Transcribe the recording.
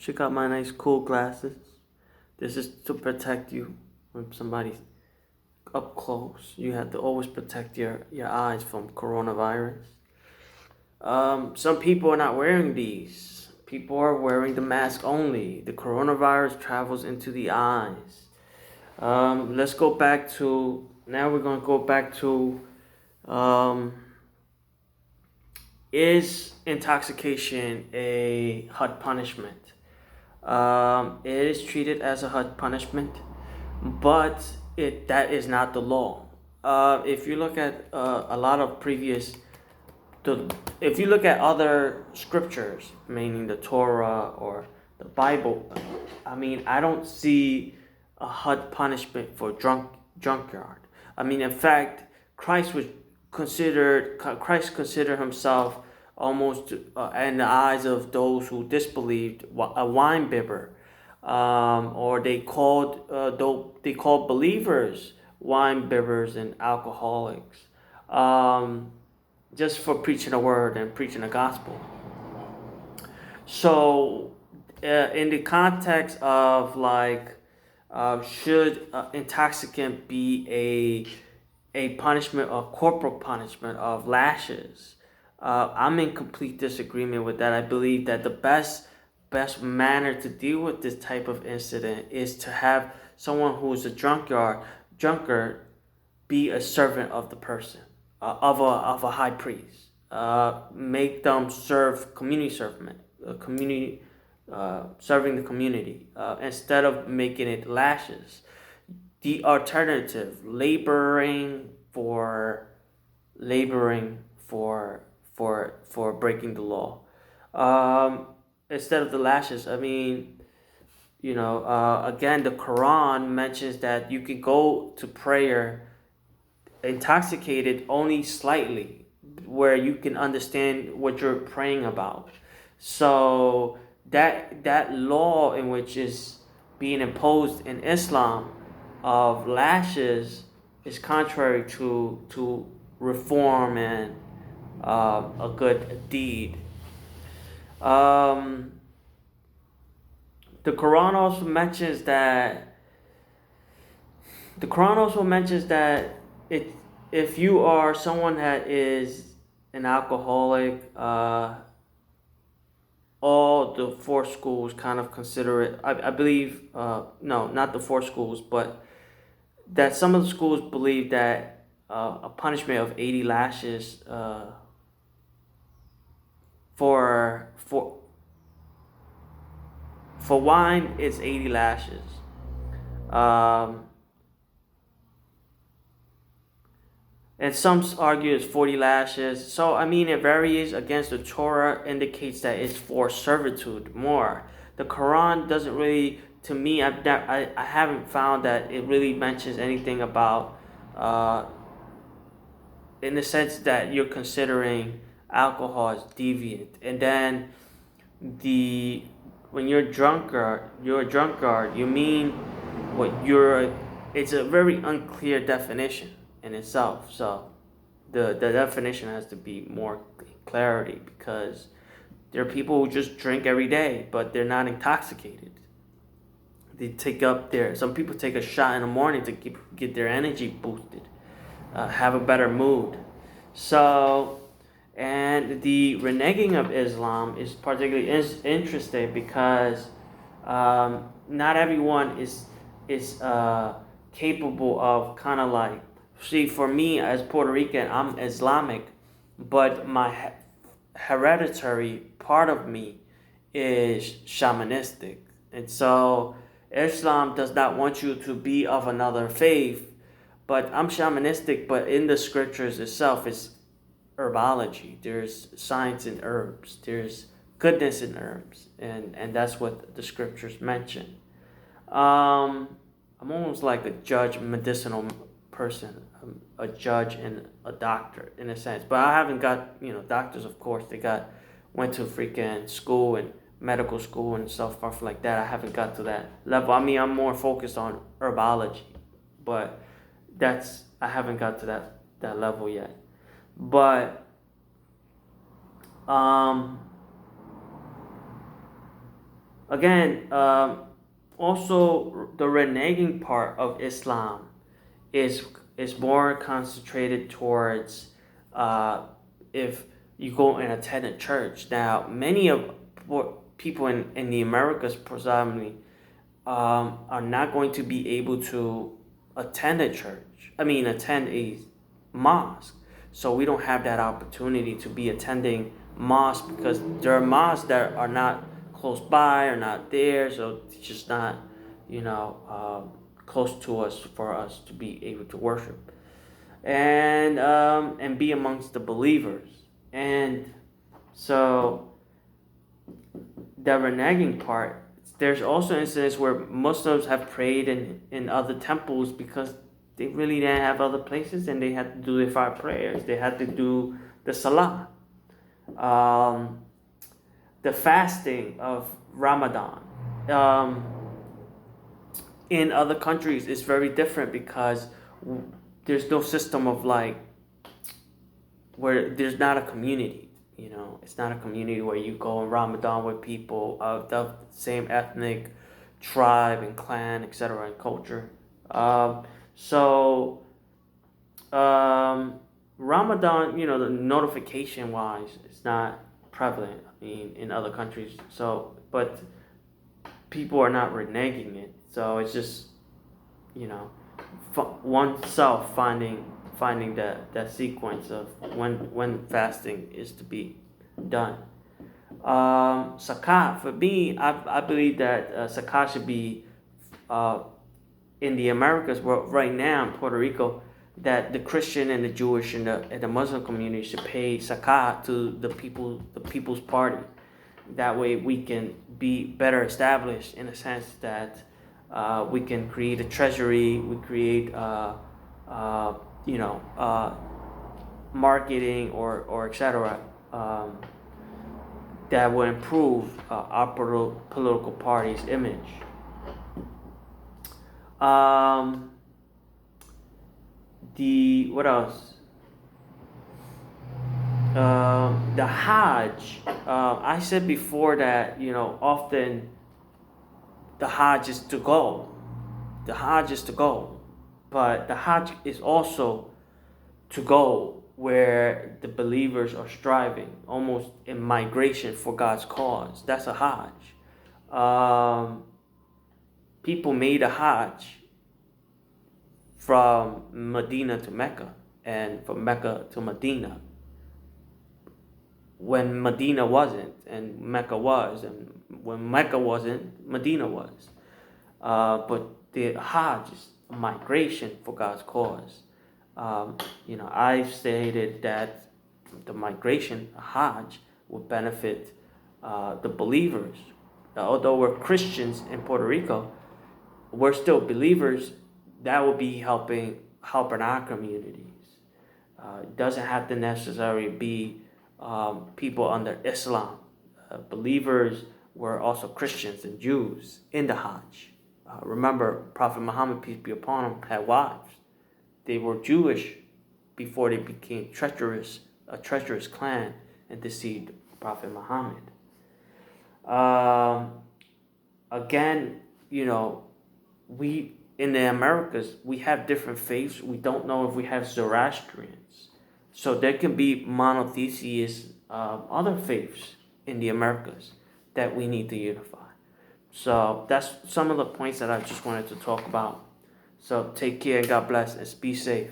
Check out my nice cool glasses. This is to protect you when somebody's up close. You have to always protect your eyes from coronavirus. Some people are not wearing these. People are wearing the mask only. The coronavirus travels into the eyes. Let's go back to, now we're going to go back to, is intoxication a HUD punishment? It is treated as a HUD punishment, but that is not the law. If you look at a lot of if you look at other scriptures, meaning the Torah or the Bible, I don't see a HUD punishment for drunkard. In fact, Christ considered himself almost in the eyes of those who disbelieved a WineBibber, or they called believers WineBibbers and alcoholics, just for preaching the word and preaching the gospel. So, in the context of should intoxicant be a punishment, a corporal punishment of lashes? I'm in complete disagreement with that. I believe that the best manner to deal with this type of incident is to have someone who is a drunkard be a servant of the person, of a high priest. Make them serve community serving the community, instead of making it lashes. The alternative, laboring for breaking the law, instead of the lashes. Again, the Quran mentions that you can go to prayer intoxicated only slightly, where you can understand what you're praying about. So that law in which is being imposed in Islam of lashes is contrary to reform and a good deed. The Quran also mentions that if you are someone that is an alcoholic, all the four schools kind of consider it. I believe, no, not the four schools, but that some of the schools believe that a punishment of 80 lashes for wine is 80 lashes. And some argue it's 40 lashes. So, it varies against the Torah, indicates that it's for servitude more. The Quran doesn't really, to me, I haven't found that it really mentions anything about, in the sense that you're considering alcohol as deviant. And then when you're a drunkard, you mean what it's a very unclear definition in itself. So the definition has to be more clarity, because there are people who just drink every day, but they're not intoxicated. Some people take a shot in the morning to get their energy boosted, have a better mood. So, and the reneging of Islam is particularly interesting, because not everyone is capable of kind of like, see, for me as Puerto Rican, I'm Islamic, but my hereditary part of me is shamanistic. And so Islam does not want you to be of another faith, but I'm shamanistic, but in the scriptures itself, it's herbology. There's science in herbs. There's goodness in herbs. And that's what the scriptures mention. I'm almost like a judge, medicinal person, a judge and a doctor in a sense. But I haven't got, doctors, of course, went to freaking school and medical school and stuff like that. I haven't got to that level. I'm more focused on herbology, but I haven't got to that level yet. But Again, also the reneging part of Islam is more concentrated towards if you go and attend a church. Now, many of people in the Americas predominantly are not going to be able to attend a church. Attend a mosque. So we don't have that opportunity to be attending mosques because there are mosques that are not close by or not there. So it's just not, close to us for us to be able to worship and be amongst the believers. And so the reneging part, there's also instances where Muslims have prayed in other temples because they really didn't have other places and they had to do their 5 prayers. They had to do the salah. The fasting of Ramadan. In other countries, it's very different because there's no system of where there's not a community. It's not a community where you go in Ramadan with people of the same ethnic, tribe and clan, etc. and culture. Ramadan, the notification wise, it's not prevalent. In other countries. So, but people are not reneging it. So it's just, oneself finding that sequence of when fasting is to be done. Zakat, for me, I believe that zakat should be in the Americas. Well, right now in Puerto Rico, that the Christian and the Jewish and the Muslim community should pay zakat to the People's Party. That way we can be better established in a sense that we can create a treasury, we create marketing or etc. That will improve our political party's image. What else? The Hajj. I said before that often the Hajj is to go. The Hajj is to go, but the Hajj is also to go where the believers are striving, almost in migration for God's cause. That's a Hajj. People made a Hajj from Medina to Mecca and from Mecca to Medina when Medina wasn't and Mecca was, and when Mecca wasn't, Medina was. But the Hajj is a migration for God's cause. I've stated that the migration, Hajj, would benefit the believers. Although we're Christians in Puerto Rico, we're still believers. That will be helping our communities. It doesn't have to necessarily be people under Islam. Believers were also Christians and Jews in the Hajj. Remember, Prophet Muhammad, peace be upon him, had wives. They were Jewish before they became a treacherous clan and deceived Prophet Muhammad. Again, we in the Americas, we have different faiths. We don't know if we have Zoroastrians. So there can be monotheist other faiths in the Americas that we need to unify. So that's some of the points that I just wanted to talk about. So take care and God bless and be safe.